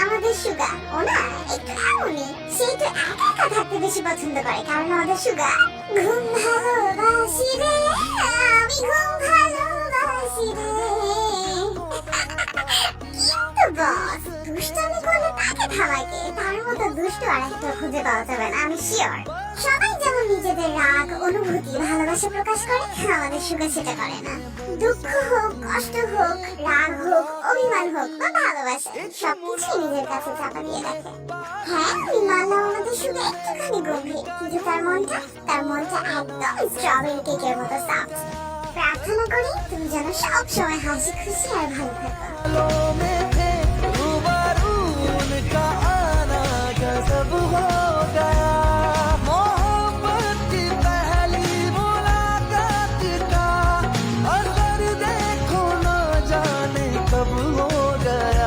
আমাদের সুগা ও না একটু এমনই, সে একটু একা একা থাকতে বেশি পছন্দ করে, কারণ আমাদের সুগা ঘুম ভালোবাসি রে, আমি ঘুম ভালোবাসি রে। কিন্তু বস, দুষ্টামি করলে তাকে থামাইতে তার মতো দুষ্ট আর একটা খুঁজে পাওয়া যাবে না, আমি শিওর। সবাই যেমন নিজেদের রাগ, অনুভূতি, ভালোবাসা প্রকাশ করে, আমাদের সুগা সেটা করে না। দুঃখ হোক, কষ্ট হোক, রাগ হোক, অভিমান হোক বা ভালোবাসা, সবকিছু নিজের কাছে চাপা দিয়ে রাখে। হ্যাঁ, আমি মানলাম আমাদের সুগা একটুখানি গম্ভীর, কিন্তু তার মনটা একদম স্ট্রবেরি কেকের মতো সফট। প্রার্থনা করি তুমি যেন সব সময় হাসি খুশি আর ভালো থাকো।